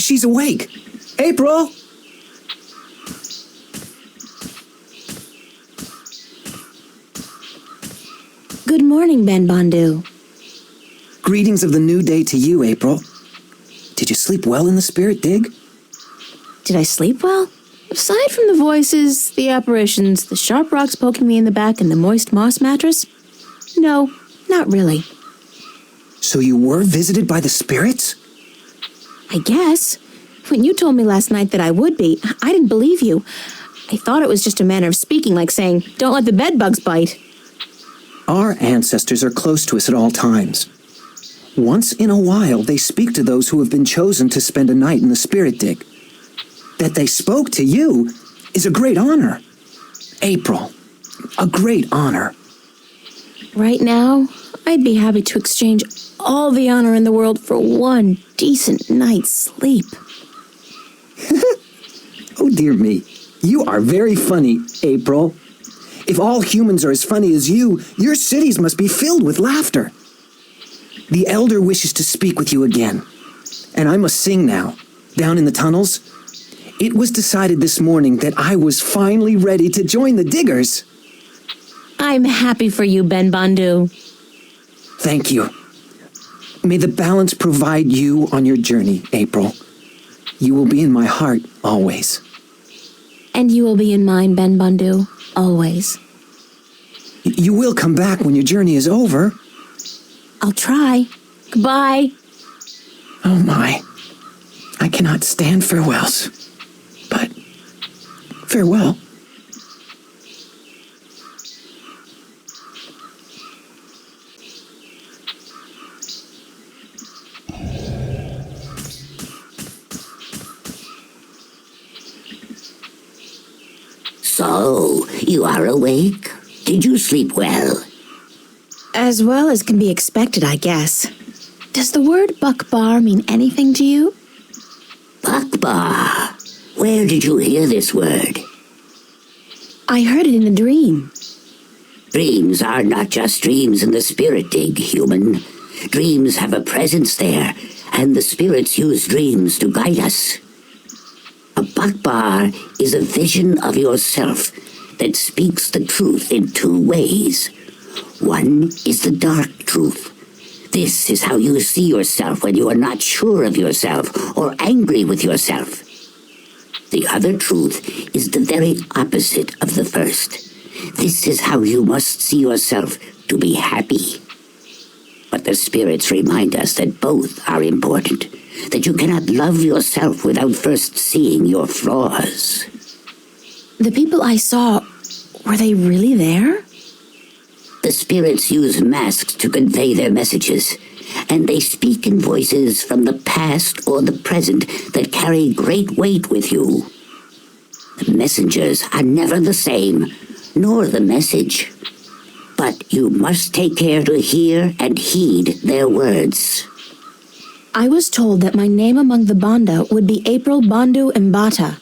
She's awake. April! Good morning, Ben Bondu. Greetings of the new day to you, April. Did you sleep well in the spirit dig? Did I sleep well? Aside from the voices, the apparitions, the sharp rocks poking me in the back, and the moist moss mattress, no, not really. So you were visited by the spirits? I guess. When you told me last night that I would be, I didn't believe you. I thought it was just a manner of speaking, like saying, "Don't let the bedbugs bite." Our ancestors are close to us at all times. Once in a while, they speak to those who have been chosen to spend a night in the spirit dig. That they spoke to you is a great honor. April, a great honor. Right now, I'd be happy to exchange all the honor in the world for one decent night's sleep. Oh, dear me. You are very funny, April. If all humans are as funny as you, your cities must be filled with laughter. The elder wishes to speak with you again. And I must sing now. Down in the tunnels, it was decided this morning that I was finally ready to join the diggers. I'm happy for you, Ben Bondu. Thank you. May the balance provide you on your journey, April. You will be in my heart always. And you will be in mine, Ben Bondu, always. You will come back when your journey is over. I'll try. Goodbye. Oh my. I cannot stand farewells. But farewell. So, you are awake? Did you sleep well? As well as can be expected, I guess. Does the word Bakbar mean anything to you? Bakbar. Where did you hear this word? I heard it in a dream. Dreams are not just dreams in the spirit dig, human. Dreams have a presence there, and the spirits use dreams to guide us. A Bakbar is a vision of yourself that speaks the truth in two ways. One is the dark truth. This is how you see yourself when you are not sure of yourself or angry with yourself. The other truth is the very opposite of the first. This is how you must see yourself to be happy. But the spirits remind us that both are important, that you cannot love yourself without first seeing your flaws. The people I saw, were they really there? The spirits use masks to convey their messages, and they speak in voices from the past or the present that carry great weight with you. The messengers are never the same, nor the message. But you must take care to hear and heed their words. I was told that my name among the Banda would be April Bondu Mbata.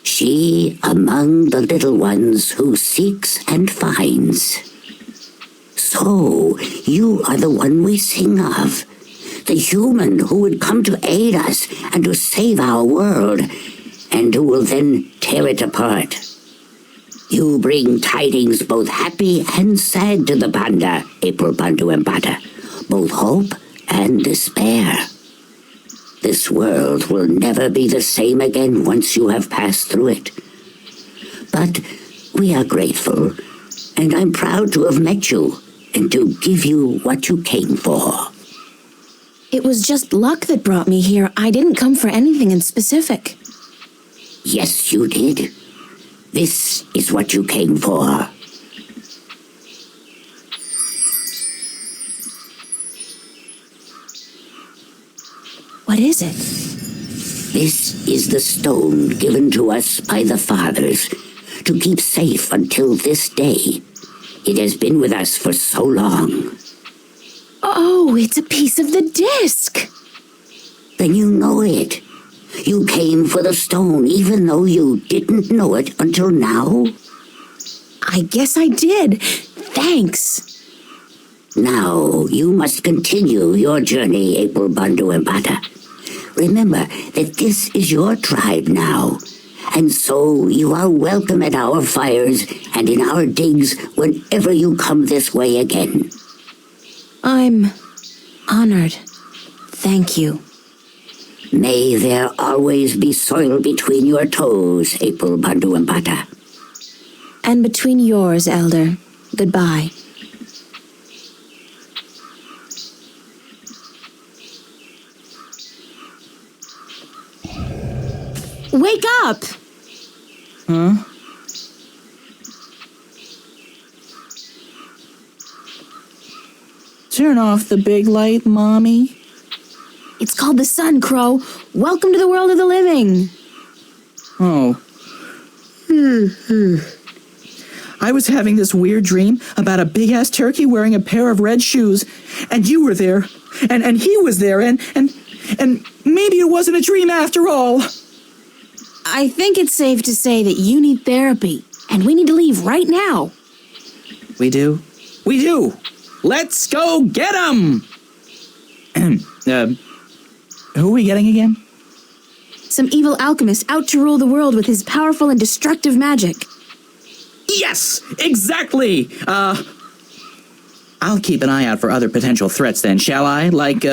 She among the little ones who seeks and finds. So, you are the one we sing of. The human who would come to aid us and to save our world, and who will then tear it apart. You bring tidings both happy and sad to the Banda, April Bondu Mbata, both hope and despair. This world will never be the same again once you have passed through it. But we are grateful, and I'm proud to have met you, and to give you what you came for. It was just luck that brought me here. I didn't come for anything in specific. Yes, you did. This is what you came for. What is it? This is the stone given to us by the fathers to keep safe until this day. It has been with us for so long. Oh, it's a piece of the disc. Then you know it. You came for the stone even though you didn't know it until now? I guess I did. Thanks. Now you must continue your journey, April Bondu Mbata. Remember that this is your tribe now, and so you are welcome at our fires and in our digs whenever you come this way again. I'm honored. Thank you. May there always be soil between your toes, April Banduambata. And between yours, Elder. Goodbye. Wake up! Huh? Turn off the big light, Mommy. It's called the sun, Crow. Welcome to the world of the living. Oh. I was having this weird dream about a big-ass turkey wearing a pair of red shoes, and you were there, and he was there, and maybe it wasn't a dream after all. I think it's safe to say that you need therapy, and we need to leave right now. We do? We do! Let's go get 'em! Who are we getting again? Some evil alchemist out to rule the world with his powerful and destructive magic. Yes! Exactly! I'll keep an eye out for other potential threats then, shall I? Like,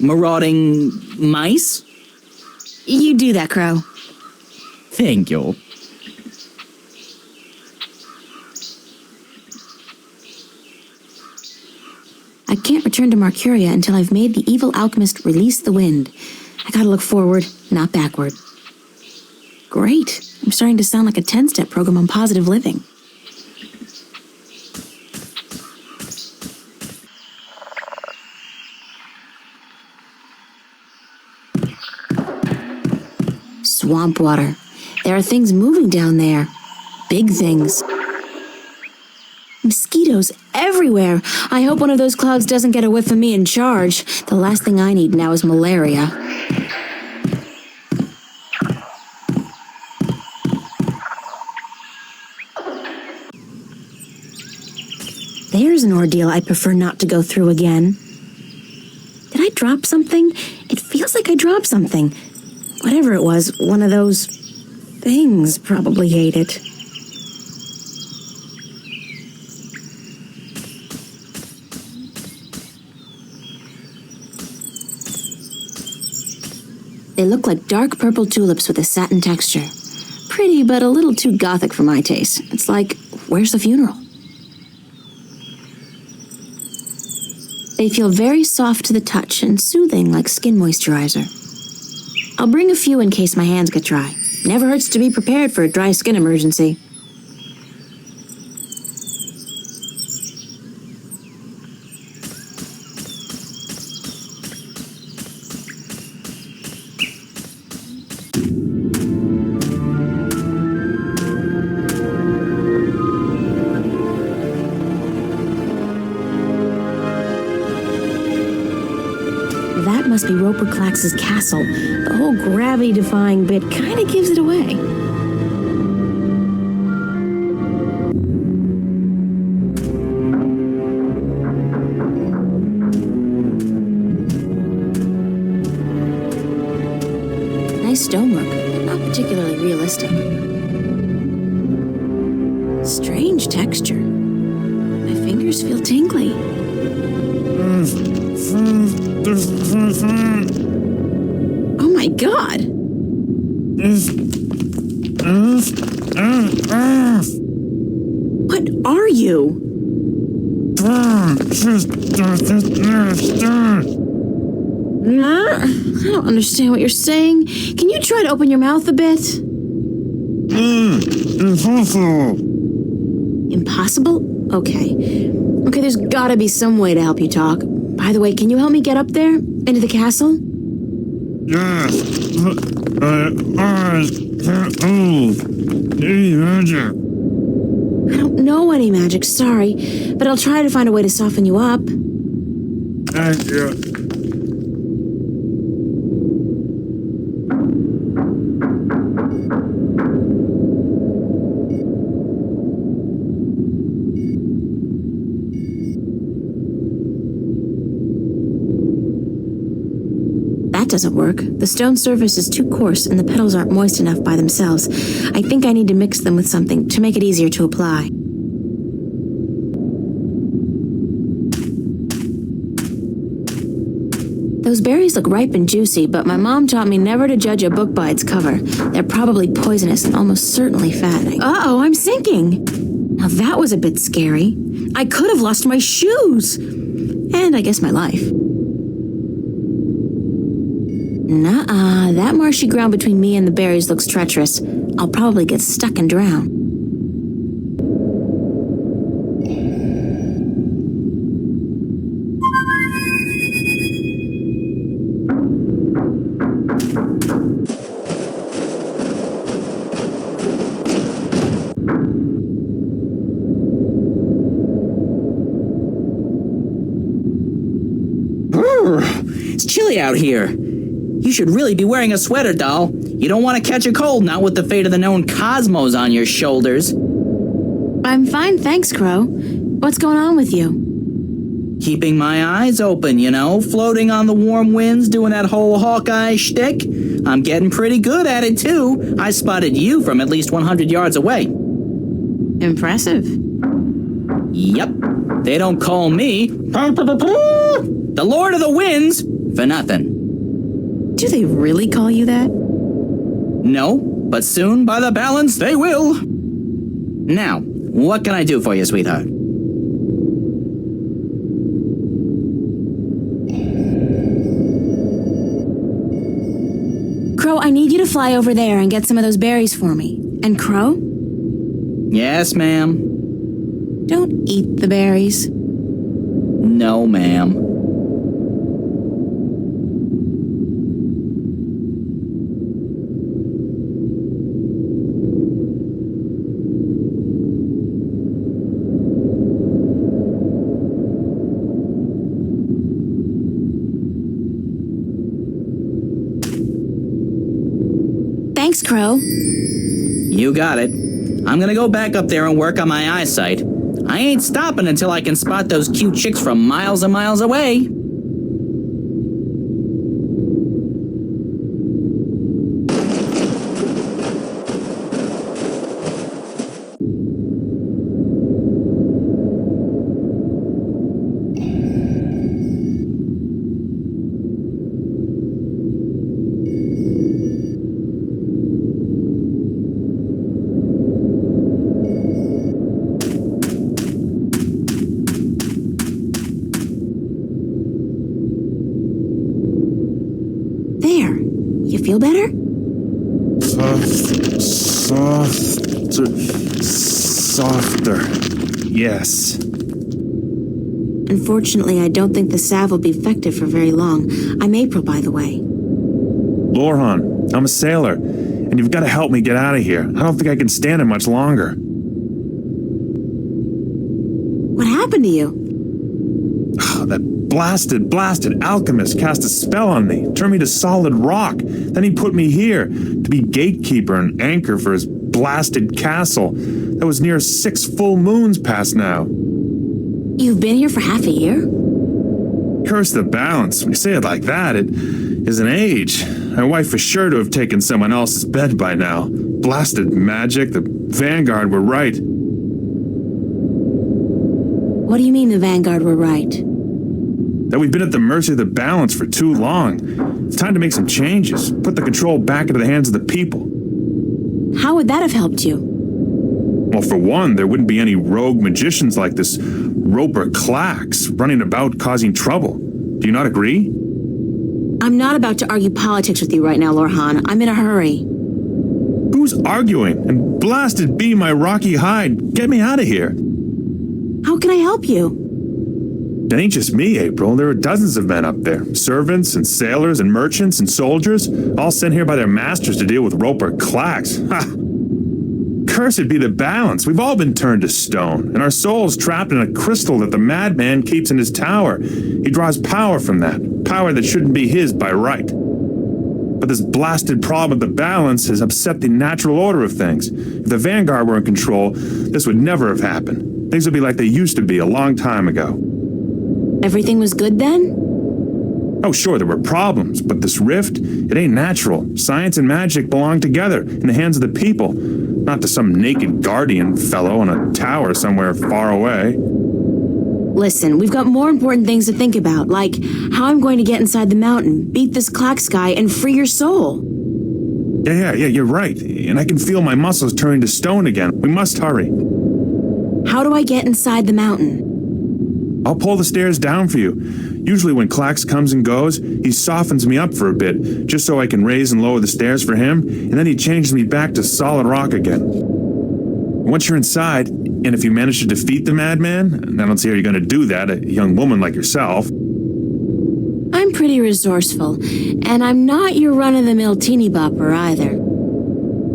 marauding mice? You do that, Crow. Thank you. I can't return to Mercuria until I've made the evil alchemist release the wind. I gotta look forward, not backward. Great. I'm starting to sound like a 10-step program on positive living. Swamp water. There are things moving down there. Big things. Mosquitoes everywhere. I hope one of those clouds doesn't get a whiff of me in charge. The last thing I need now is malaria. There's an ordeal I'd prefer not to go through again. Did I drop something? It feels like I dropped something. Whatever it was, one of those things probably ate it. They look like dark purple tulips with a satin texture. Pretty, but a little too gothic for my taste. It's like, where's the funeral? They feel very soft to the touch and soothing like skin moisturizer. I'll bring a few in case my hands get dry. Never hurts to be prepared for a dry skin emergency. That must be Roper Clax's castle. The whole gravity-defying bit kind of gives it away. Nice stonework, but not particularly realistic. Strange texture. My fingers feel tingly. Oh my god! What are you? I don't understand what you're saying. Can you try to open your mouth a bit? Impossible? Okay. Okay, there's gotta be some way to help you talk. By the way, can you help me get up there? Into the castle? Yes, I don't know any magic, sorry. But I'll try to find a way to soften you up. thank you. doesn't work. The stone surface is too coarse and the petals aren't moist enough by themselves. I think I need to mix them with something to make it easier to apply. Those berries look ripe and juicy, but my mom taught me never to judge a book by its cover. They're probably poisonous and almost certainly fattening. Uh-oh, I'm sinking! Now that was a bit scary. I could have lost my shoes! And I guess my life. Nuh-uh, that marshy ground between me and the berries looks treacherous. I'll probably get stuck and drown. It's chilly out here. You should really be wearing a sweater, doll. You don't want to catch a cold, not with the fate of the known cosmos on your shoulders. I'm fine, thanks, Crow. What's going on with you? Keeping my eyes open, you know, floating on the warm winds, doing that whole Hawkeye shtick. I'm getting pretty good at it, too. I spotted you from at least 100 yards away. Impressive. Yep. They don't call me the Lord of the Winds for nothing. Do they really call you that? No, but soon, by the balance, they will. Now, what can I do for you, sweetheart? Crow, I need you to fly over there and get some of those berries for me. And Crow? Yes, ma'am. Don't eat the berries. No, ma'am. Thanks, Crow. You got it. I'm gonna go back up there and work on my eyesight. I ain't stopping until I can spot those cute chicks from miles and miles away. There. You feel better? Softer. Yes. Unfortunately, I don't think the salve will be effective for very long. I'm April, by the way. Lorhan, I'm a sailor, and you've got to help me get out of here. I don't think I can stand it much longer. What happened to you? That blasted alchemist cast a spell on me, turned me to solid rock. Then he put me here to be gatekeeper and anchor for his blasted castle that was near 6 full moons past now. You've been here for half a year? Curse the balance. When you say it like that, it is an age. My wife is sure to have taken someone else's bed by now. Blasted magic. The Vanguard were right. What do you mean the Vanguard were right? That we've been at the mercy of the balance for too long. It's time to make some changes. Put the control back into the hands of the people. How would that have helped you? Well, for one, there wouldn't be any rogue magicians like this Roper Clax running about causing trouble. Do you not agree? I'm not about to argue politics with you right now, Lorhan. I'm in a hurry. Who's arguing? And blasted be my rocky hide. Get me out of here. How can I help you? It ain't just me, April. There are dozens of men up there. Servants and sailors and merchants and soldiers, all sent here by their masters to deal with Roper Clax. Ha! Cursed be the balance. We've all been turned to stone, and our souls trapped in a crystal that the madman keeps in his tower. He draws power from that, power that shouldn't be his by right. But this blasted problem of the balance has upset the natural order of things. If the Vanguard were in control, this would never have happened. Things would be like they used to be a long time ago. Everything was good then? Oh, sure, there were problems, but this rift, it ain't natural. Science and magic belong together in the hands of the people, not to some naked guardian fellow on a tower somewhere far away. Listen, we've got more important things to think about, like how I'm going to get inside the mountain, beat this Klax guy, and free your soul. Yeah, you're right. And I can feel my muscles turning to stone again. We must hurry. How do I get inside the mountain? I'll pull the stairs down for you. Usually when Klax comes and goes, he softens me up for a bit, just so I can raise and lower the stairs for him, and then he changes me back to solid rock again. Once you're inside, and if you manage to defeat the madman, and I don't see how you're going to do that, a young woman like yourself. I'm pretty resourceful, and I'm not your run-of-the-mill teeny bopper either.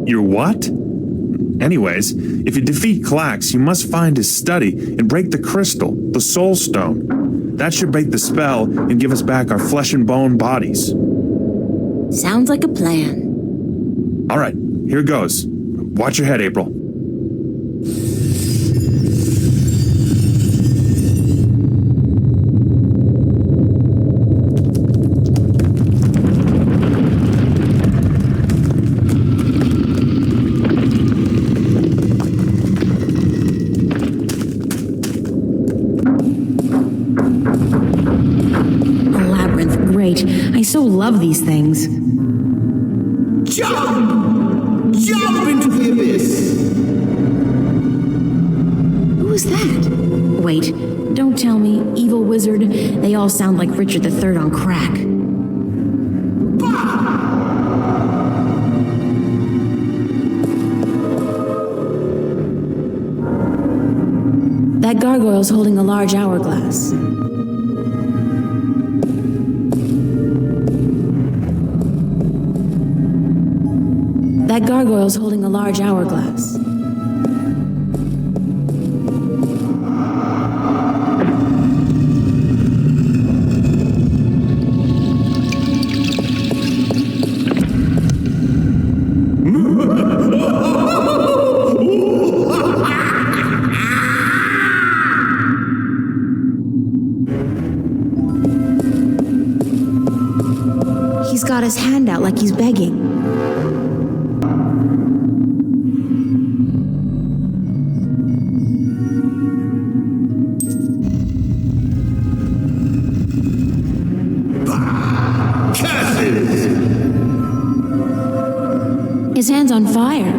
You're what? Anyways, if you defeat Klax, you must find his study and break the crystal, the soul stone. That should break the spell and give us back our flesh and bone bodies. Sounds like a plan. All right, here goes. Watch your head, April. I so love these things. Jump! Jump into the abyss! Who is that? Wait, don't tell me. Evil wizard. They all sound like Richard III on crack. That gargoyle's holding a large hourglass. That gargoyle's holding a large hourglass. He's got his hand out like he's begging. His hand's on fire.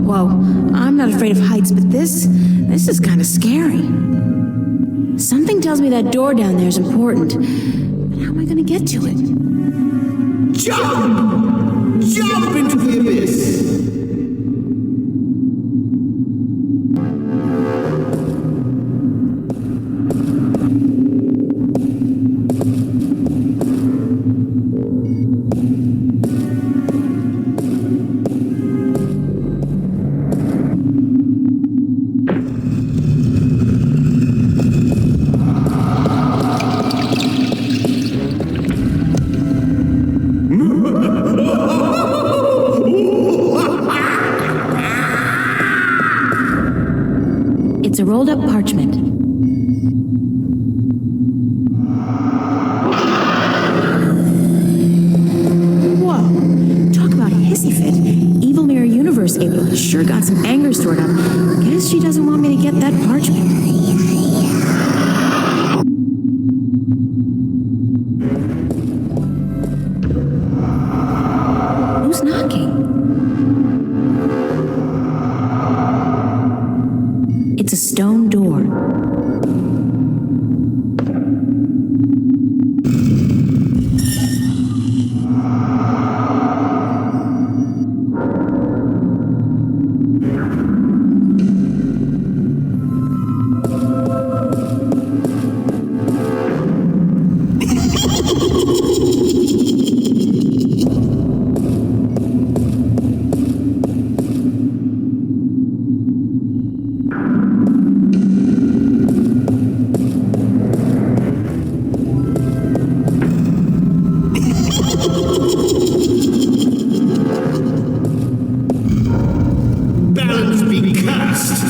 Whoa, I'm not afraid of heights, but this is kind of scary. Something tells me that door down there is important, but how am I going to get to it? Jump! Jump into the abyss! It's a rolled up parchment. Whoa, talk about hissy fit. Evil Mirror Universe April sure got some anger stored up. Guess she doesn't want me to get that parchment. Who's knocking? It's a stone door. must be cast.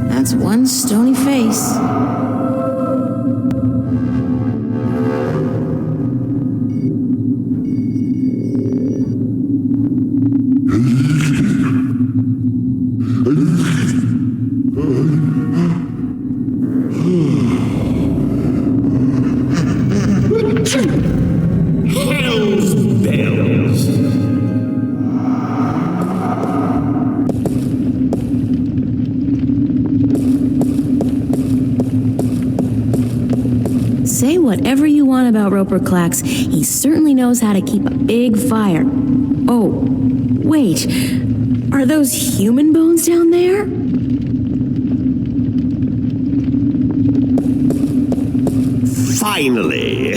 That's one stony face. Hell's bells. Say whatever you want about Roper Clax, he certainly knows how to keep a big fire. Oh, wait. Are those human bones down there? Finally.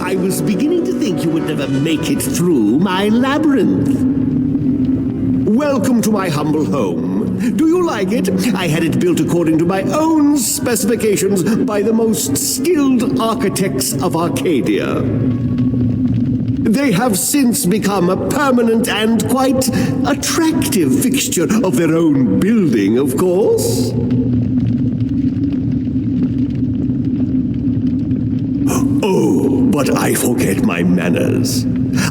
I was beginning to think you would never make it through my labyrinth. Welcome to my humble home. Do you like it? I had it built according to my own specifications by the most skilled architects of Arcadia. They have since become a permanent and quite attractive fixture of their own building, of course. Oh, but I forget my manners.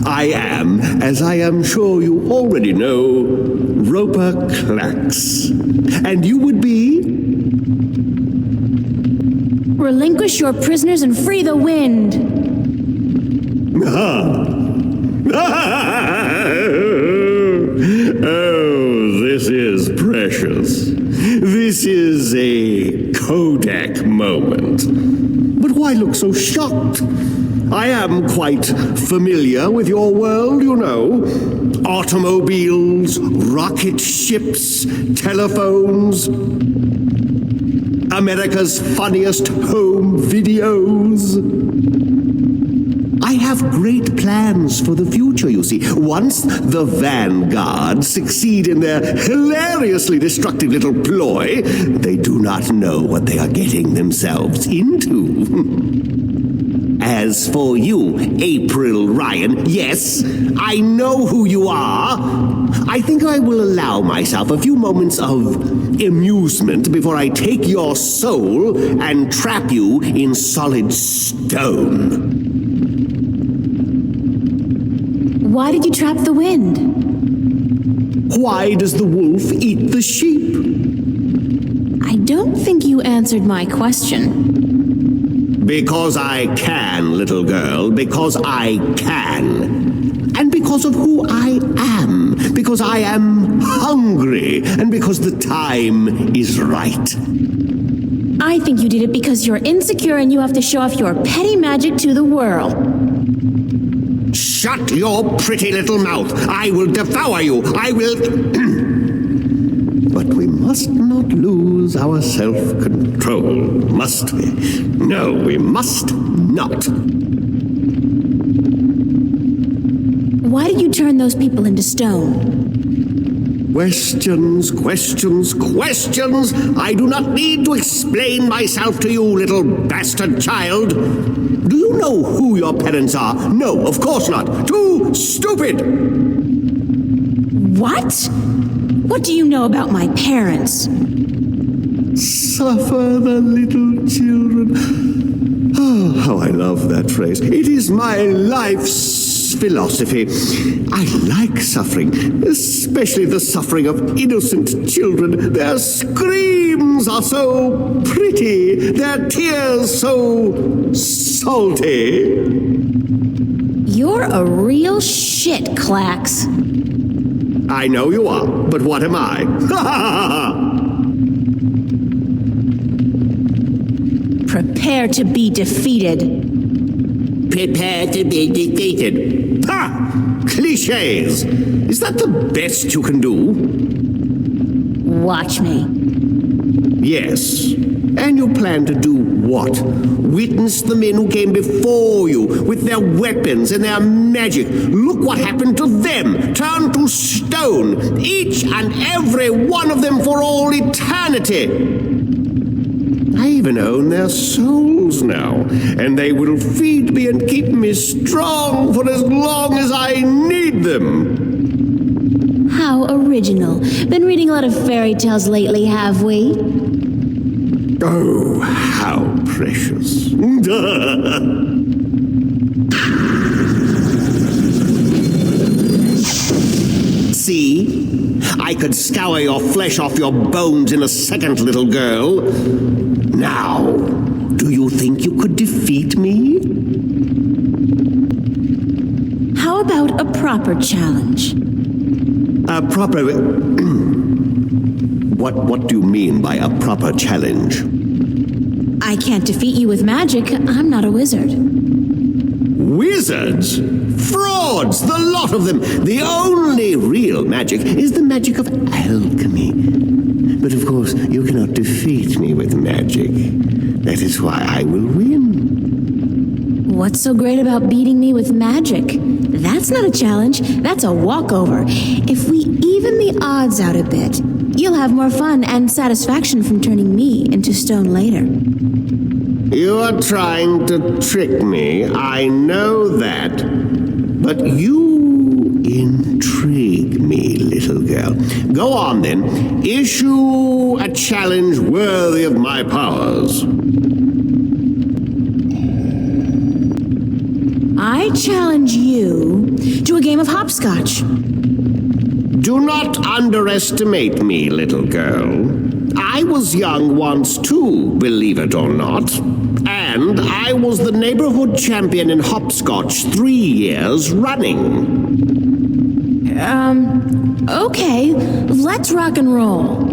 I am, as I am sure you already know, Roper Clax. And you would be? Relinquish your prisoners and free the wind. Oh, this is precious. This is a Kodak moment. But why look so shocked? I am quite familiar with your world, you know. Automobiles, rocket ships, telephones, America's funniest home videos. I have great plans for the future, you see. Once the Vanguard succeed in their hilariously destructive little ploy, they do not know what they are getting themselves into. As for you, April Ryan, yes, I know who you are. I think I will allow myself a few moments of amusement before I take your soul and trap you in solid stone. Why did you trap the wind? Why does the wolf eat the sheep? I don't think you answered my question. Because I can, little girl, because I can. And because of who I am. Because I am hungry. And because the time is right. I think you did it because you're insecure and you have to show off your petty magic to the world. Shut your pretty little mouth. I will devour you. I will... But we must not lose our self-control, must we? No, we must not. Why did you turn those people into stone? Questions, questions, questions! I do not need to explain myself to you, little bastard child. Do you know who your parents are? No, of course not. Too stupid! What? What do you know about my parents? Suffer the little children. Oh, how I love that phrase. It is my life's philosophy. I like suffering, especially the suffering of innocent children. Their screams are so pretty, their tears so salty. You're a real shit, Clax. I know you are, but what am I? Prepare to be defeated. Prepare to be defeated. Ha! Clichés! Is that the best you can do? Watch me. Yes. And you plan to do what? Witness the men who came before you with their weapons and their magic. Look what happened to them. Turned to stone. Each and every one of them for all eternity. even own their souls now, and they will feed me and keep me strong for as long as I need them. How original. Been reading a lot of fairy tales lately, have we? Oh, how precious. See? I could scour your flesh off your bones in a second, little girl. Now, do you think you could defeat me? How about a proper challenge? A proper... What do you mean by a proper challenge? I can't defeat you with magic. I'm not a wizard. Wizards? Frauds, the lot of them. The only real magic is the magic of alchemy. But of course, you cannot defeat me with magic. That is why I will win. What's so great about beating me with magic? That's not a challenge. That's a walkover. If we even the odds out a bit, you'll have more fun and satisfaction from turning me into stone later. You are trying to trick me, I know that. But you intrigue me, little girl. Go on then. Issue a challenge worthy of my powers. I challenge you to a game of hopscotch. Do not underestimate me, little girl. I was young once too, believe it or not. And I was the neighborhood champion in hopscotch 3 years running. Okay, let's rock and roll.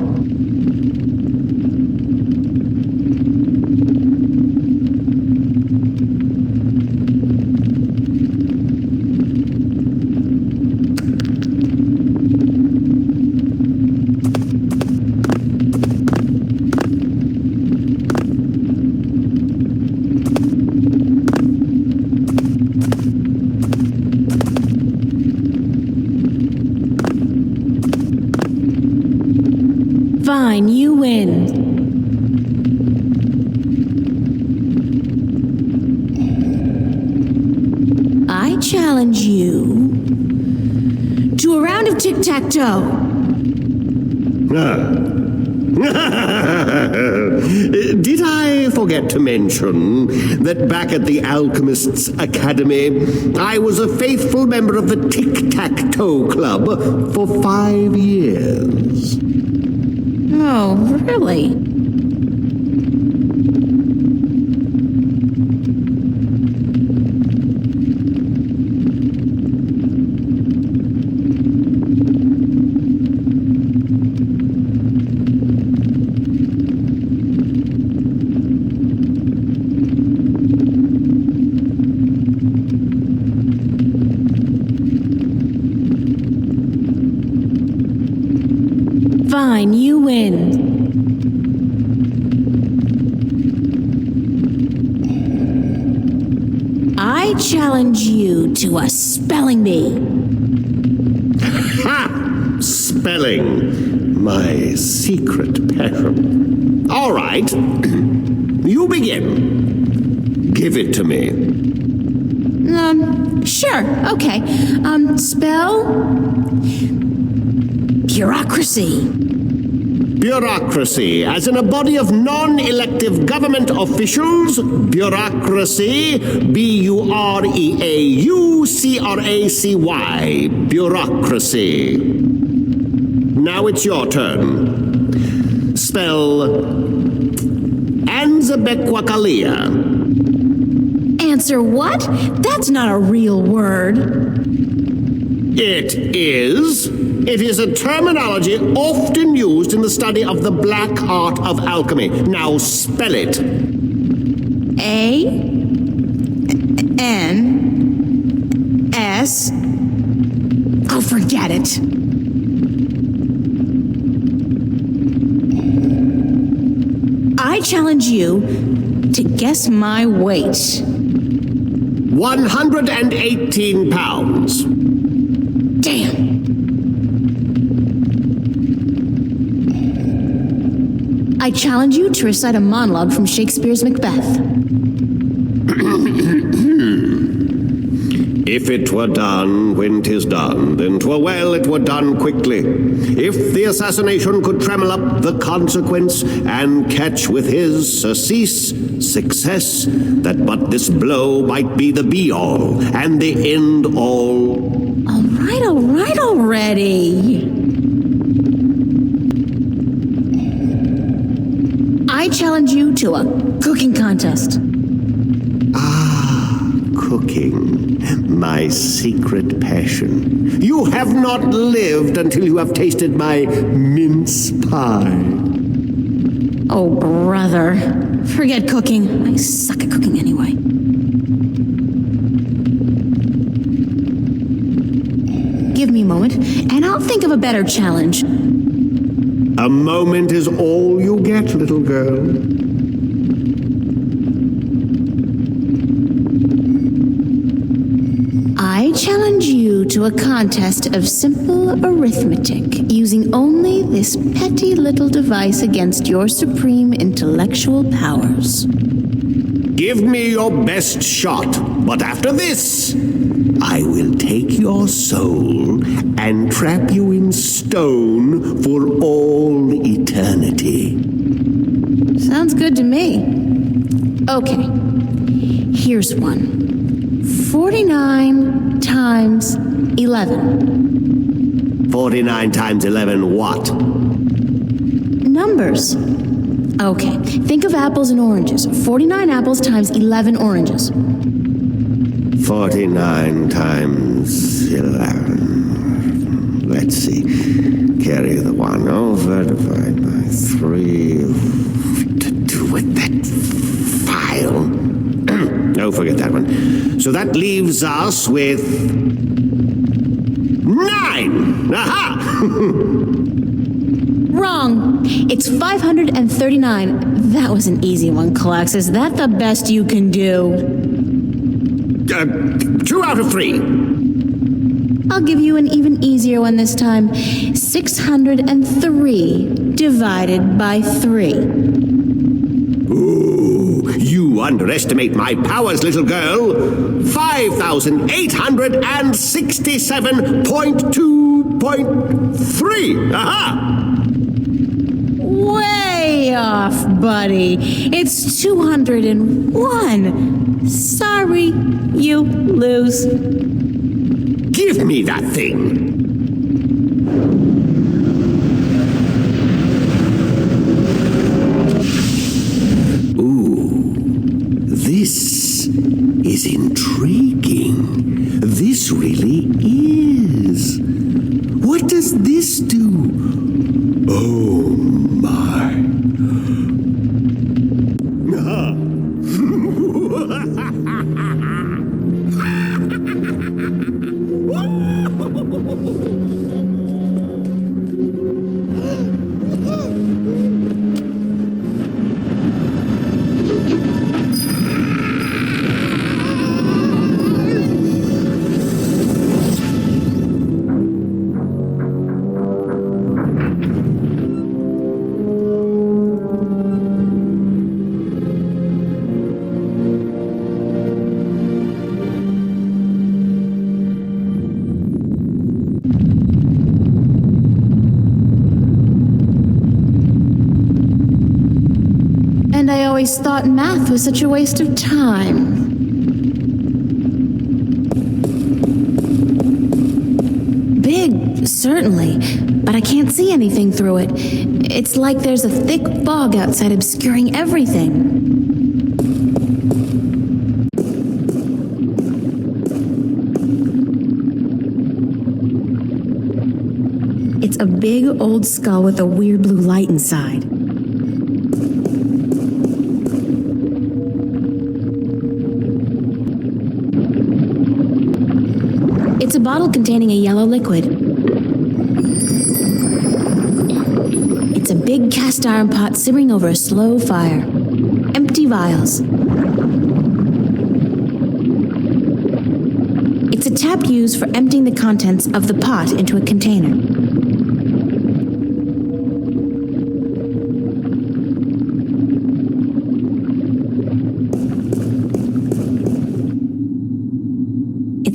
Fine, you win. I challenge you to a round of tic-tac-toe. Did I forget to mention that back at the Alchemists' Academy, I was a faithful member of the Tic-Tac-Toe Club for 5 years? Oh, really? Fine, you win. I challenge you to a spelling bee. Ha! Spelling. My secret passion. All right. You begin. Give it to me. Sure, okay. Spell... bureaucracy. Bureaucracy, as in a body of non-elective government officials. Bureaucracy. B-U-R-E-A-U-C-R-A-C-Y. Bureaucracy. Now it's your turn. Spell Anzabequakalia. Answer what? That's not a real word. It is. It is a terminology often used in the study of the black art of alchemy. Now spell it. A-N-S... Oh, forget it. I challenge you to guess my weight. 118 pounds. Damn. I challenge you to recite a monologue from Shakespeare's Macbeth. If it were done when 'tis done, then 'twere well it were done quickly. If the assassination could trammel up the consequence, and catch with his surcease success, that but this blow might be the be-all, and the end-all. All right already. I challenge you to a cooking contest. Cooking, my secret passion. You have not lived until you have tasted my mince pie. Oh, brother. Forget cooking. I suck at cooking anyway. Give me a moment, and I'll think of a better challenge. A moment is all you get, little girl. I challenge you to a contest of simple arithmetic, using only this petty little device against your supreme intellectual powers. Give me your best shot, but after this, I will take your soul and trap you in stone for all eternity. Sounds good to me. Okay, here's one. 49 times 11. 49 times 11 what? Numbers. Okay, think of apples and oranges. 49 apples times 11 oranges. 49 times 11. Let's see. Carry the 1 over, divide by 3. To do with that file. Oh, forget that one. So that leaves us with 9! Aha! Wrong. It's 539. That was an easy one, Clex. Is that the best you can do? 2 out of 3. I'll give you an even easier one this time. 603 divided by 3. Ooh, you underestimate my powers, little girl. 5,867.2.3. Aha! Way off, buddy. It's 201. Sorry, you lose. Give me that thing. This is intriguing. This really is. What does this do? Oh, my. And I always thought math was such a waste of time. Big, certainly, but I can't see anything through it. It's like there's a thick fog outside obscuring everything. It's a big old skull with a weird blue light inside. It's a bottle containing a yellow liquid. It's a big cast iron pot simmering over a slow fire. Empty vials. It's a tap used for emptying the contents of the pot into a container.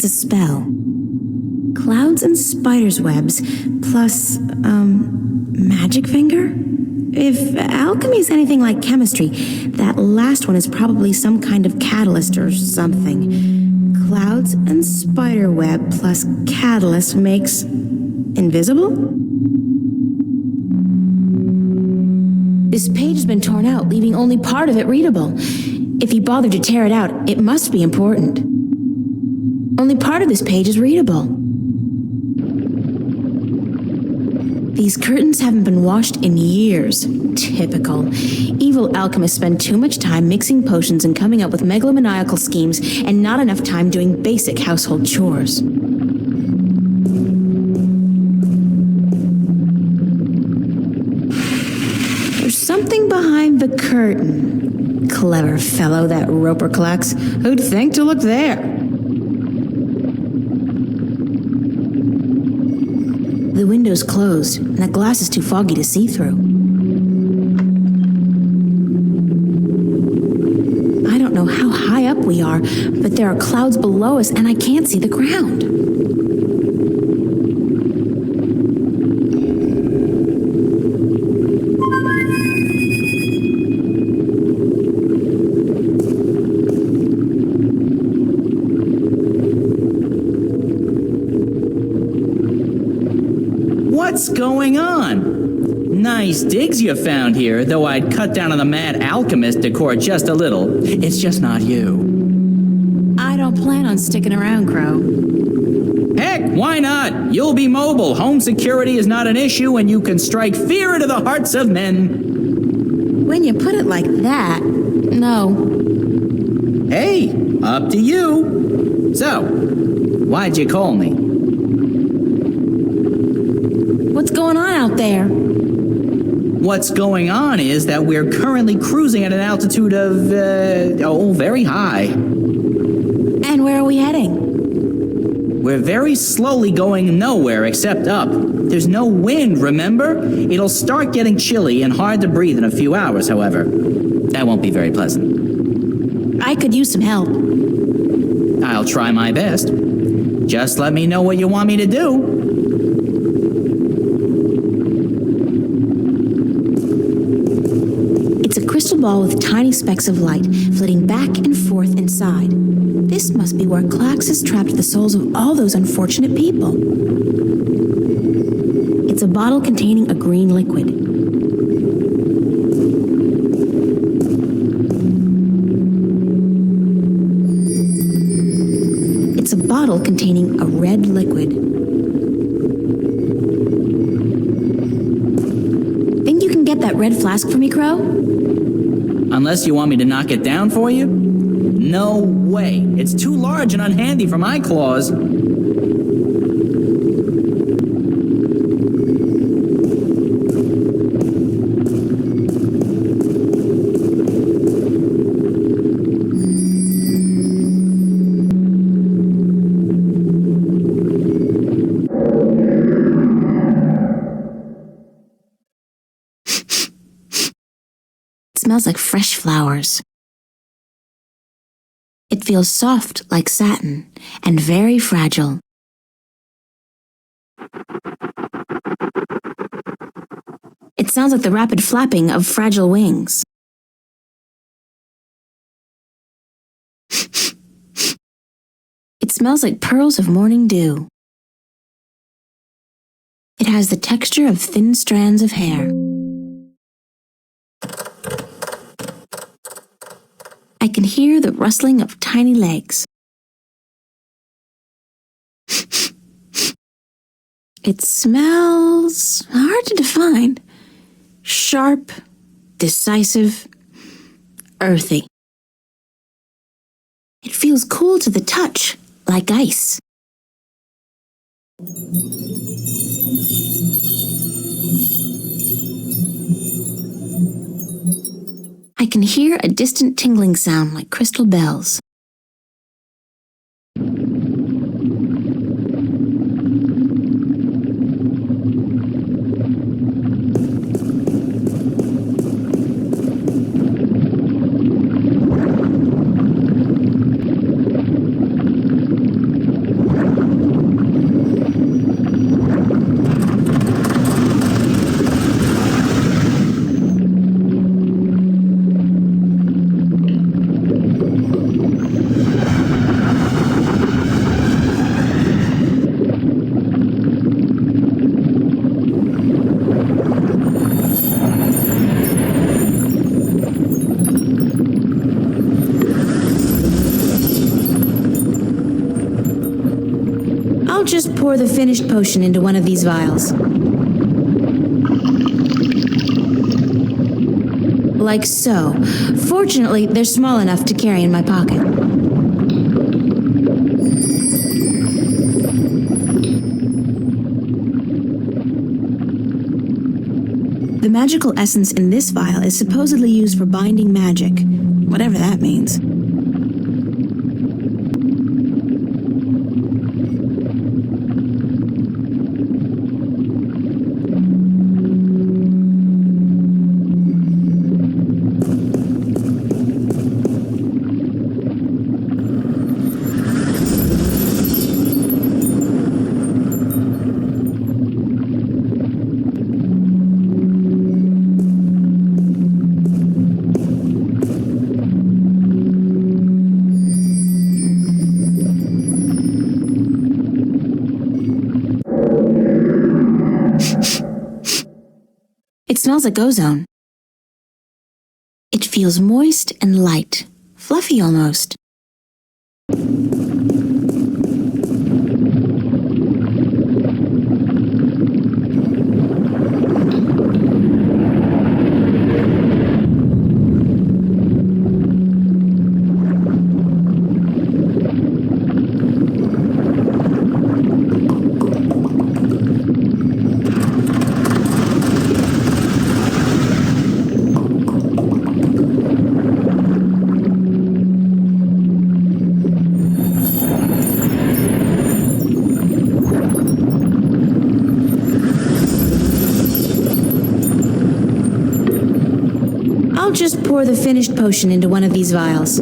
a spell. Clouds and spiders' webs, plus, magic finger? If alchemy is anything like chemistry, that last one is probably some kind of catalyst or something. Clouds and spider web plus catalyst makes invisible? This page has been torn out, leaving only part of it readable. If you bothered to tear it out, it must be important. Only part of this page is readable. These curtains haven't been washed in years. Typical. Evil alchemists spend too much time mixing potions and coming up with megalomaniacal schemes, and not enough time doing basic household chores. There's something behind the curtain. Clever fellow, that Roper collects. Who'd think to look there? The window's closed, and the glass is too foggy to see through. I don't know how high up we are, but there are clouds below us, and I can't see the ground. What's going on? Nice digs you found here, though I'd cut down on the mad alchemist decor just a little. It's just not you. I don't plan on sticking around, Crow. Heck, why not? You'll be mobile. Home security is not an issue, and you can strike fear into the hearts of men. When you put it like that, no. Hey, up to you. So, why'd you call me? What's going on out there? What's going on is that we're currently cruising at an altitude of, very high. And where are we heading? We're very slowly going nowhere except up. There's no wind, remember? It'll start getting chilly and hard to breathe in a few hours, however. That won't be very pleasant. I could use some help. I'll try my best. Just let me know what you want me to do. It's a crystal ball with tiny specks of light flitting back and forth inside. This must be where Klax has trapped the souls of all those unfortunate people. It's a bottle containing a green liquid. It's a bottle containing a red liquid. Think you can get that red flask for me, Crow? Unless you want me to knock it down for you? No way. It's too large and unhandy for my claws. Smells like fresh flowers. It feels soft like satin and very fragile. It sounds like the rapid flapping of fragile wings. It smells like pearls of morning dew. It has the texture of thin strands of hair. I can hear the rustling of tiny legs. It smells hard to define. Sharp, decisive, earthy. It feels cool to the touch, like ice. I can hear a distant tingling sound like crystal bells. just pour the finished potion into one of these vials. Like so. Fortunately, they're small enough to carry in my pocket. The magical essence in this vial is supposedly used for binding magic, whatever that means. It smells like ozone. It feels moist and light, fluffy almost. I'll just pour the finished potion into one of these vials.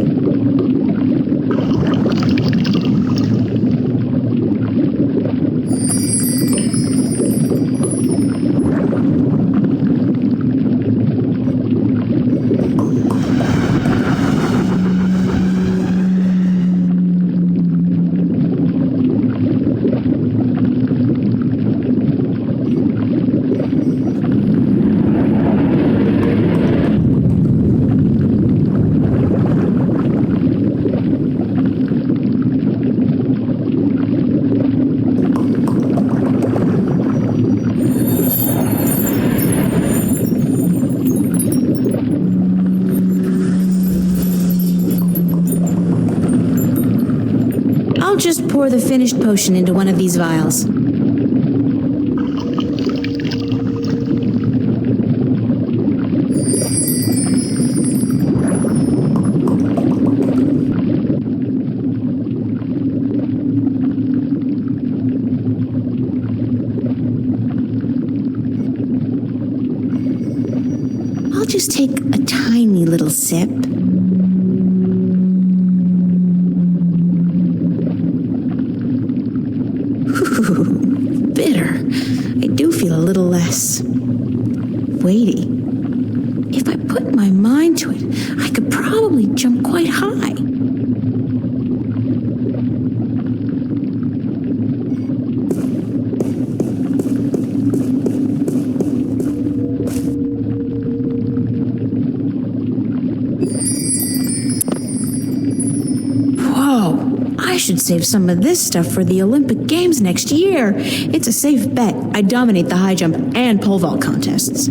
I'll just pour the finished potion into one of these vials. I'll just take a tiny little sip. Bitter. I do feel a little less weighty. If I put my mind to it, I could probably jump quite high. I should save some of this stuff for the Olympic Games next year. It's a safe bet I dominate the high jump and pole vault contests.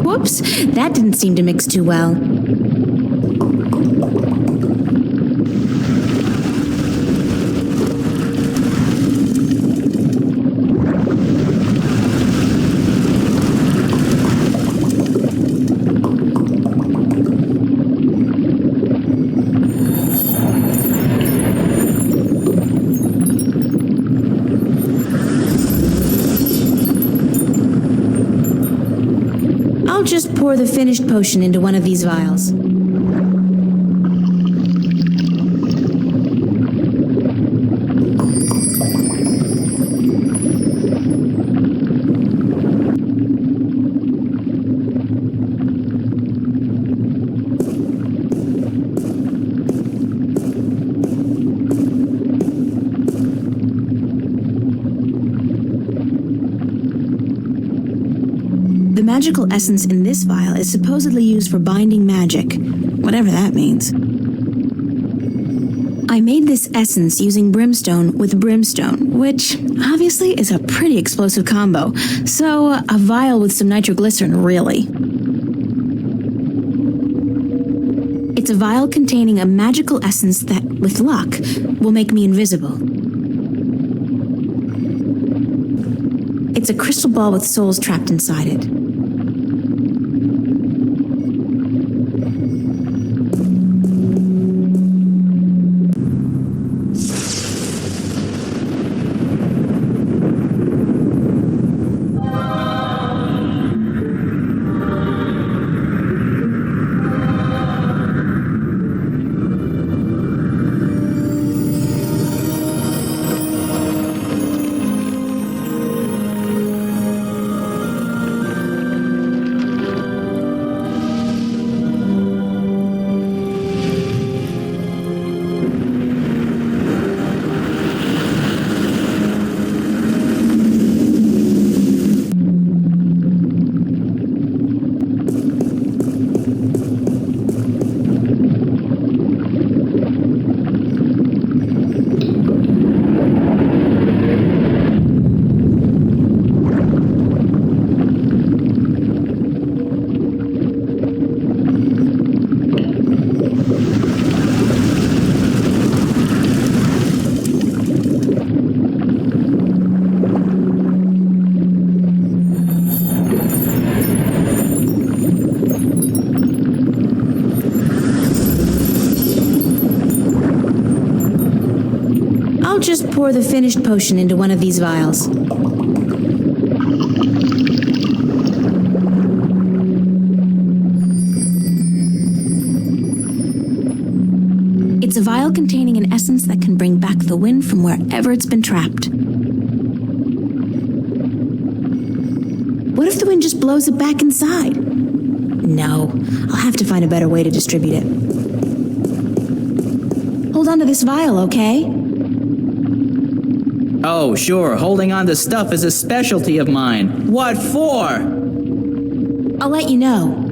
Whoops, that didn't seem to mix too well. I'll just pour the finished potion into one of these vials. magical essence in this vial is supposedly used for binding magic, whatever that means. I made this essence using brimstone with brimstone, which obviously is a pretty explosive combo, so a vial with some nitroglycerin, really. It's a vial containing a magical essence that, with luck, will make me invisible. It's a crystal ball with souls trapped inside it. I'll just pour the finished potion into one of these vials. It's a vial containing an essence that can bring back the wind from wherever it's been trapped. What if the wind just blows it back inside? No, I'll have to find a better way to distribute it. Hold on to this vial, okay? Oh, sure, holding on to stuff is a specialty of mine. What for? I'll let you know.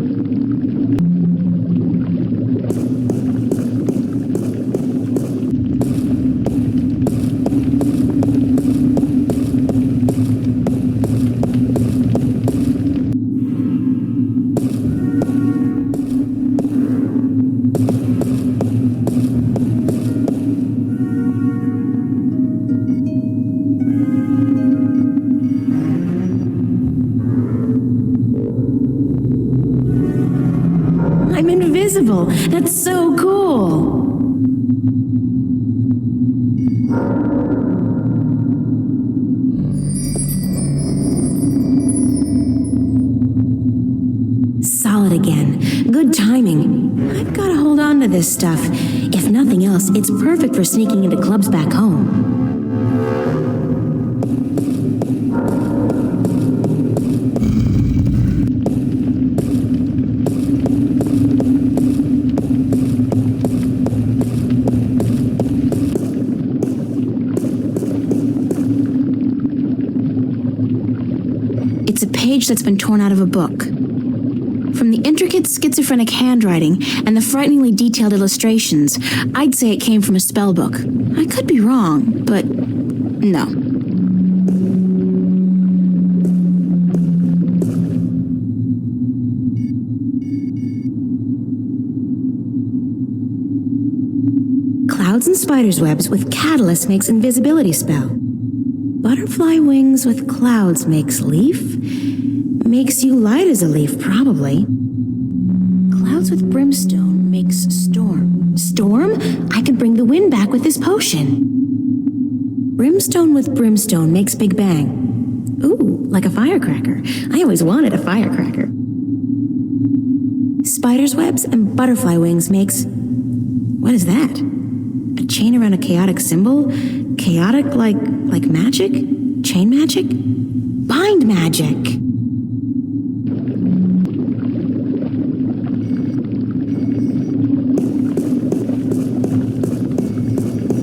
I'm invisible. That's so cool. Solid again. Good timing. I've got to hold on to this stuff. If nothing else, it's perfect for sneaking into clubs back home. It's a page that's been torn out of a book. From the intricate schizophrenic handwriting and the frighteningly detailed illustrations, I'd say it came from a spell book. I could be wrong, but no. Clouds and spider's webs with catalyst makes invisibility spell. Butterfly wings with clouds makes leaf. Makes you light as a leaf, probably. Clouds with brimstone makes storm. Storm? I could bring the wind back with this potion. Brimstone with brimstone makes Big Bang. Ooh, like a firecracker. I always wanted a firecracker. Spider's webs and butterfly wings makes... What is that? A chain around a chaotic symbol? Chaotic like magic? Chain magic? Bind magic!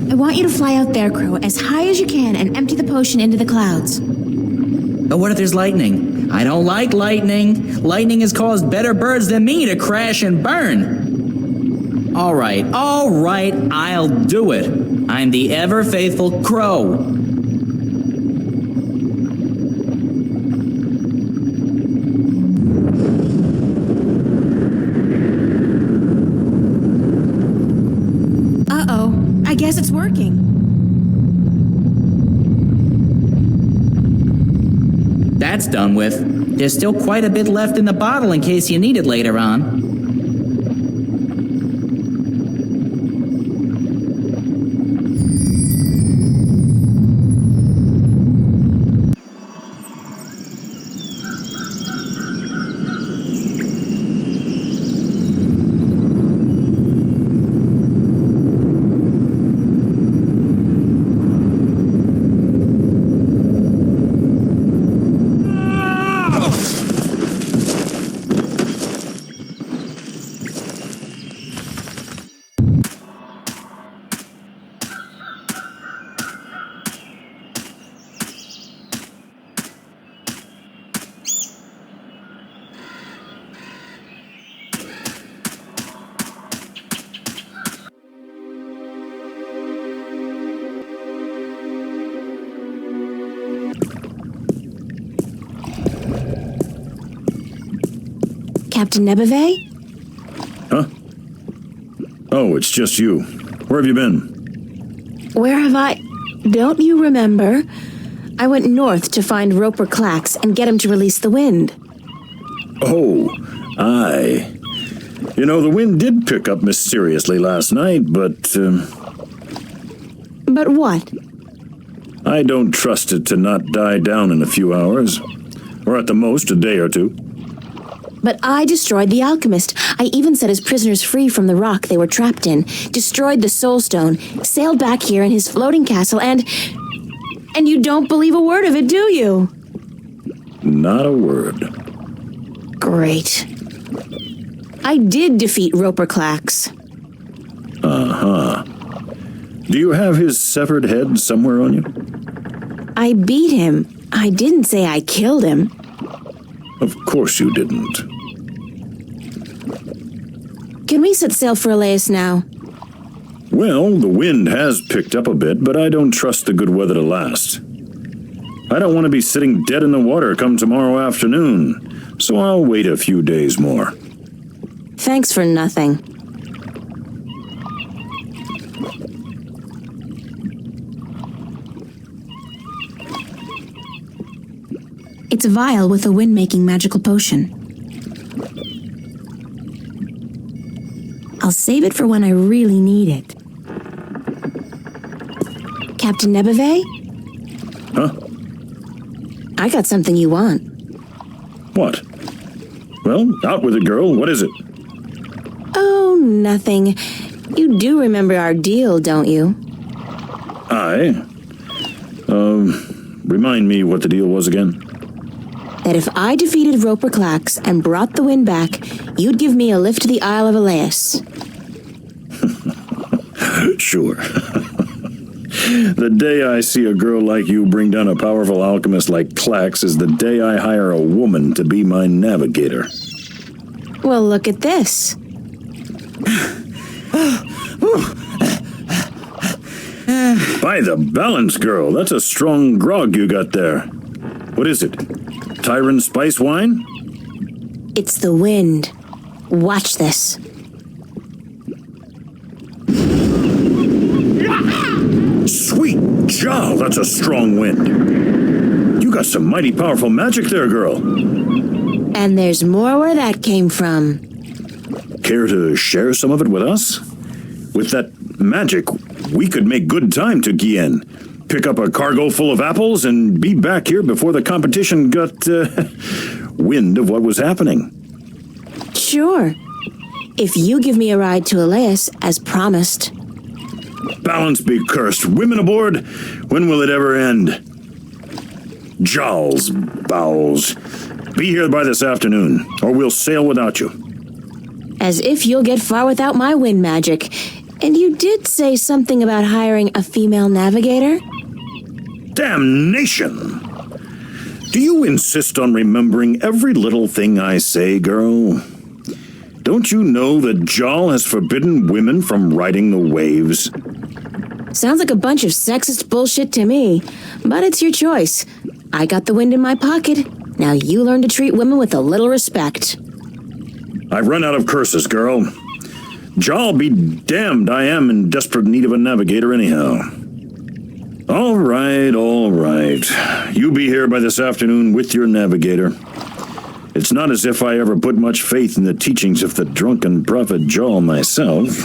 I want you to fly out there, Crow, as high as you can and empty the potion into the clouds. What if there's lightning? I don't like lightning. Lightning has caused better birds than me to crash and burn. All right, I'll do it. I'm the ever-faithful crow. Uh-oh, I guess it's working. That's done with. There's still quite a bit left in the bottle in case you need it later on. Captain Nebeve? Huh? Oh, it's just you. Where have you been? Where have I... Don't you remember? I went north to find Roper Clax and get him to release the wind. Oh, aye. You know, the wind did pick up mysteriously last night, but... But what? I don't trust it to not die down in a few hours. Or at the most, a day or two. But I destroyed the alchemist. I even set his prisoners free from the rock they were trapped in, destroyed the soul stone, sailed back here in his floating castle, and you don't believe a word of it, do you? Not a word. Great. I did defeat Roper Clax. Uh-huh. Do you have his severed head somewhere on you? I beat him. I didn't say I killed him. Of course you didn't. Can we set sail for Elias now? Well, the wind has picked up a bit, but I don't trust the good weather to last. I don't want to be sitting dead in the water come tomorrow afternoon, so I'll wait a few days more. Thanks for nothing. It's a vial with a wind-making magical potion. I'll save it for when I really need it. Captain Nebeve? Huh? I got something you want. What? Well, out with it, girl. What is it? Oh, nothing. You do remember our deal, don't you? Remind me what the deal was again. That if I defeated Roper Clax and brought the wind back, you'd give me a lift to the Isle of Elias. Sure. The day I see a girl like you bring down a powerful alchemist like Clax is the day I hire a woman to be my navigator. Well, look at this. By the balance, girl, that's a strong grog you got there. What is it? Tyron spice wine? It's the wind. Watch this. Sweet Jowl, that's a strong wind. You got some mighty powerful magic there, girl. And there's more where that came from. Care to share some of it with us? With that magic, we could make good time to Gien. Pick up a cargo full of apples and be back here before the competition got wind of what was happening. Sure. If you give me a ride to Elias, as promised. Balance be cursed. Women aboard? When will it ever end? Jowls, bowels. Be here by this afternoon, or we'll sail without you. As if you'll get far without my wind magic. And you did say something about hiring a female navigator? Damnation! Do you insist on remembering every little thing I say, girl? Don't you know that Jal has forbidden women from riding the waves? Sounds like a bunch of sexist bullshit to me, but it's your choice. I got the wind in my pocket. Now you learn to treat women with a little respect. I've run out of curses, girl. Jal be damned, I am in desperate need of a navigator anyhow. All right. You be here by this afternoon with your navigator. It's not as if I ever put much faith in the teachings of the drunken prophet Jal myself.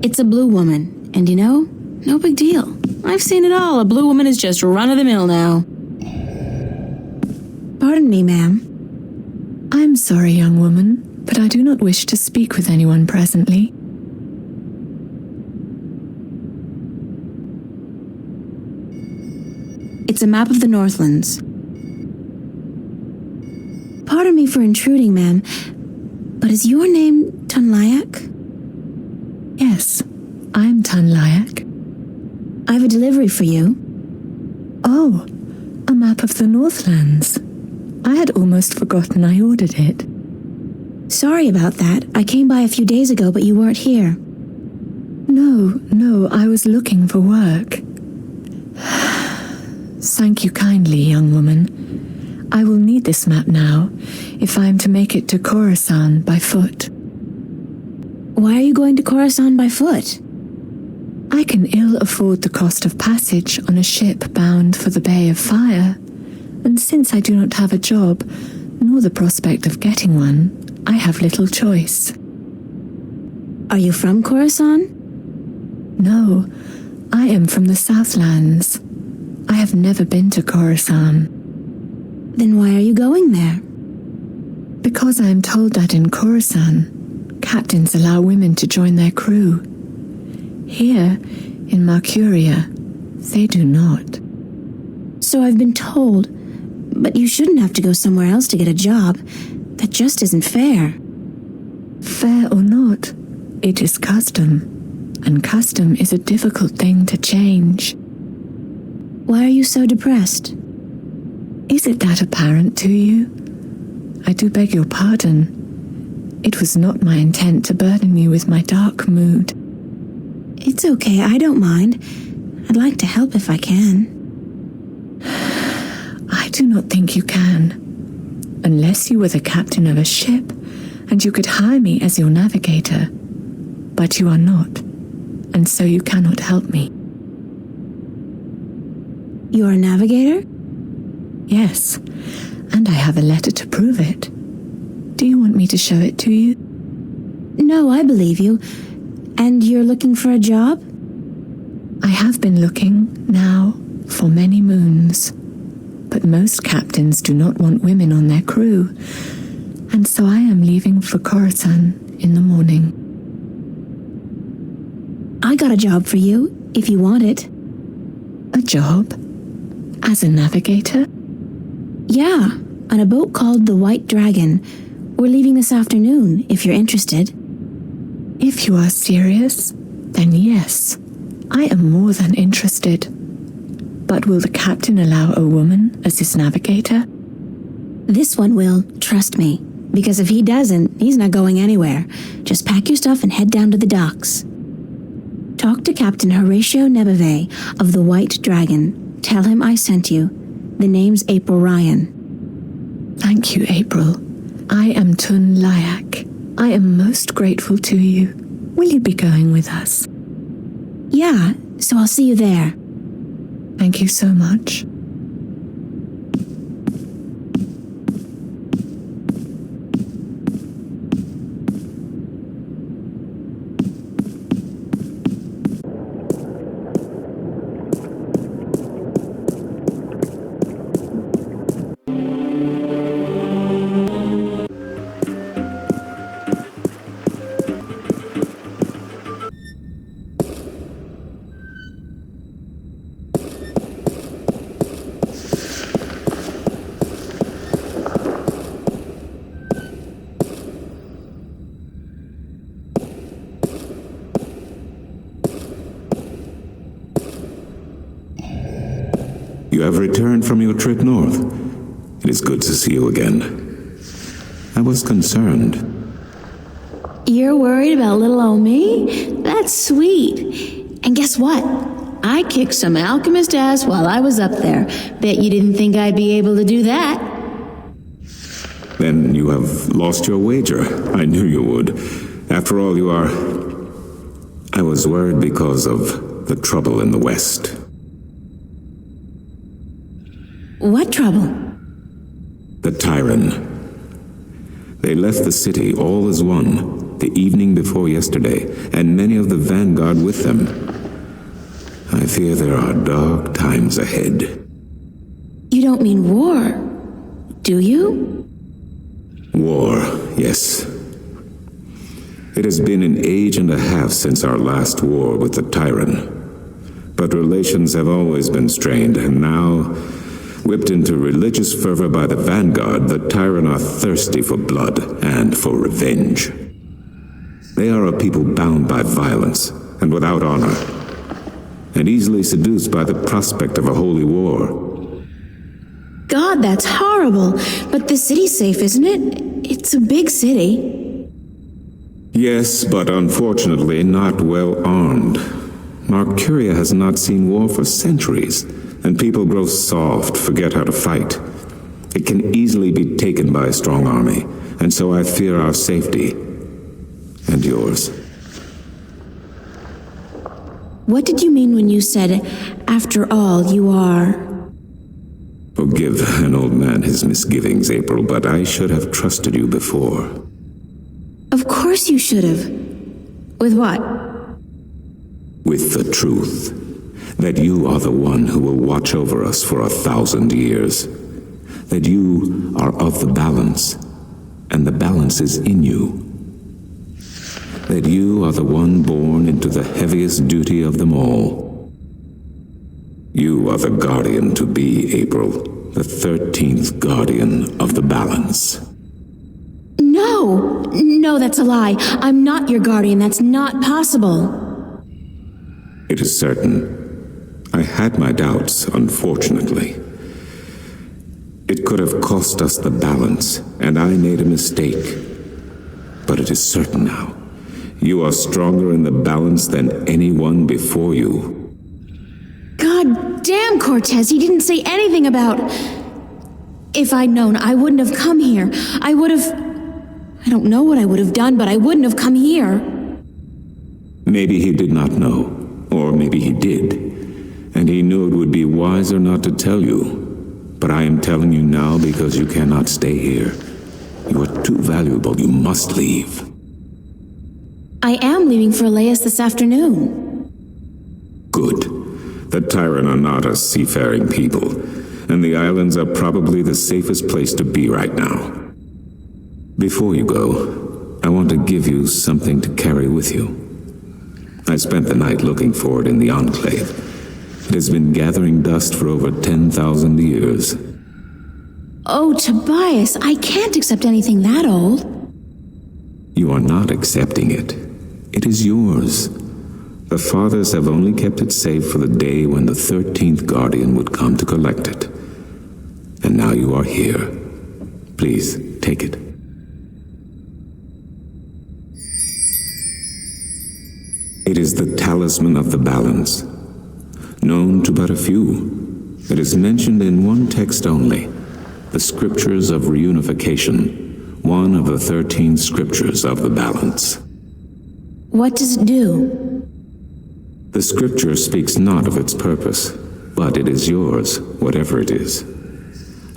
It's a blue woman, and you know, no big deal. I've seen it all. A blue woman is just run-of-the-mill now. Pardon me, ma'am. I'm sorry, young woman, but I do not wish to speak with anyone presently. It's a map of the Northlands. Pardon me for intruding, ma'am, but is your name Tunlayak? Yes, I'm Tunlayak. I have a delivery for you. Oh, a map of the Northlands. I had almost forgotten I ordered it. Sorry about that. I came by a few days ago, but you weren't here. No, I was looking for work. Thank you kindly, young woman. I will need this map now, if I am to make it to Khorasan by foot. Why are you going to Khorasan by foot? I can ill afford the cost of passage on a ship bound for the Bay of Fire, and since I do not have a job, nor the prospect of getting one, I have little choice. Are you from Khorasan? No, I am from the Southlands. I have never been to Khorasan. Then why are you going there? Because I am told that in Khorasan, captains allow women to join their crew. Here, in Mercuria, they do not. So I've been told, but you shouldn't have to go somewhere else to get a job. That just isn't fair. Fair or not, it is custom, and custom is a difficult thing to change. Why are you so depressed? Is it that apparent to you? I do beg your pardon. It was not my intent to burden you with my dark mood. It's okay, I don't mind. I'd like to help if I can. I do not think you can. Unless you were the captain of a ship, and you could hire me as your navigator. But you are not, and so you cannot help me. You're a navigator? Yes, and I have a letter to prove it. Do you want me to show it to you? No, I believe you. And you're looking for a job? I have been looking, now, for many moons. But most captains do not want women on their crew, and so I am leaving for Khorasan in the morning. I got a job for you, if you want it. A job? As a navigator? Yeah, on a boat called the White Dragon. We're leaving this afternoon, if you're interested. If you are serious, then yes, I am more than interested. But will the captain allow a woman as his navigator? This one will, trust me. Because if he doesn't, he's not going anywhere. Just pack your stuff and head down to the docks. Talk to Captain Horatio Nebeve of the White Dragon. Tell him I sent you. The name's April Ryan. Thank you, April. I am Tunlayak. I am most grateful to you. Will you be going with us? Yeah, so I'll see you there. Thank you so much. You have returned from your trip north. It is good to see you again. I was concerned. You're worried about little old me? That's sweet. And guess what? I kicked some alchemist ass while I was up there. Bet you didn't think I'd be able to do that. Then you have lost your wager. I knew you would. After all, you are... I was worried because of the trouble in the West. What trouble? The Tyrant. They left the city all as one, the evening before yesterday, and many of the vanguard with them. I fear there are dark times ahead. You don't mean war, do you? War, yes. It has been an age and a half since our last war with the Tyrant. But relations have always been strained, and now, whipped into religious fervor by the vanguard, the Tyrant are thirsty for blood and for revenge. They are a people bound by violence and without honor, and easily seduced by the prospect of a holy war. God, that's horrible. But the city's safe, isn't it? It's a big city. Yes, but unfortunately not well armed. Mercuria has not seen war for centuries, and people grow soft, forget how to fight. It can easily be taken by a strong army, and so I fear our safety. And yours. What did you mean when you said, after all, you are... Forgive an old man his misgivings, April, but I should have trusted you before. Of course you should have. With what? With the truth. That you are the one who will watch over us for 1,000 years. That you are of the balance, and the balance is in you. That you are the one born into the heaviest duty of them all. You are the guardian to be, April, the 13th guardian of the balance. No, that's a lie. I'm not your guardian. That's not possible. It is certain. I had my doubts, unfortunately. It could have cost us the balance, and I made a mistake. But it is certain now. You are stronger in the balance than anyone before you. God damn, Cortez, he didn't say anything about... If I'd known, I wouldn't have come here. I would have... I don't know what I would have done, but I wouldn't have come here. Maybe he did not know, or maybe he did, and he knew it would be wiser not to tell you. But I am telling you now because you cannot stay here. You are too valuable. You must leave. I am leaving for Elias this afternoon. Good. The Tyrant are not a seafaring people, and the islands are probably the safest place to be right now. Before you go, I want to give you something to carry with you. I spent the night looking for it in the Enclave. It has been gathering dust for over 10,000 years. Oh, Tobias, I can't accept anything that old. You are not accepting it. It is yours. The fathers have only kept it safe for the day when the 13th guardian would come to collect it. And now you are here. Please, take it. It is the talisman of the balance, known to but a few. It is mentioned in one text only, the Scriptures of Reunification, one of the 13 Scriptures of the balance. What does it do? The Scripture speaks not of its purpose, but it is yours, whatever it is.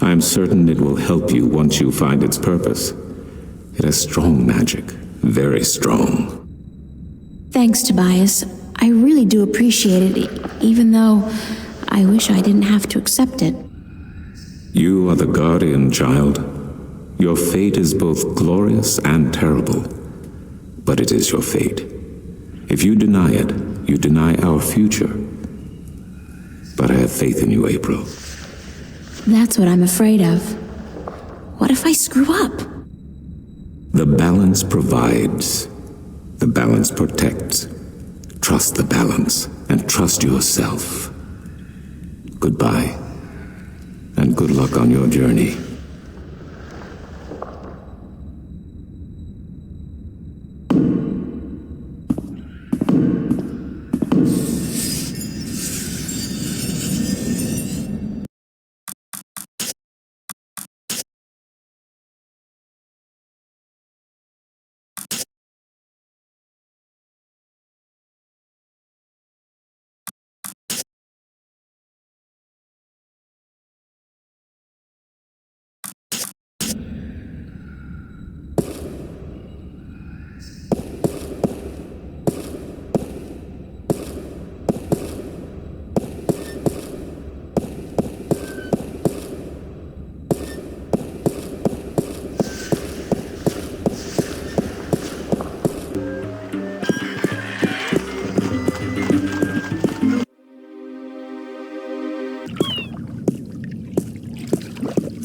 I am certain it will help you once you find its purpose. It has strong magic, very strong. Thanks, Tobias. I really do appreciate it, even though I wish I didn't have to accept it. You are the guardian, child. Your fate is both glorious and terrible. But it is your fate. If you deny it, you deny our future. But I have faith in you, April. That's what I'm afraid of. What if I screw up? The balance provides. The balance protects. Trust the balance, and trust yourself. Goodbye. and good luck on your journey.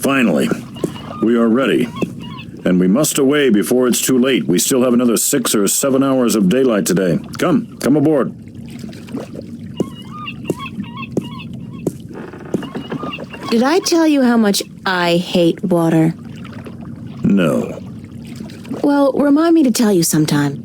Finally, we are ready. And we must away before it's too late. We still have another 6 or 7 hours of daylight today. Come aboard. Did I tell you how much I hate water? No. Well, remind me to tell you sometime.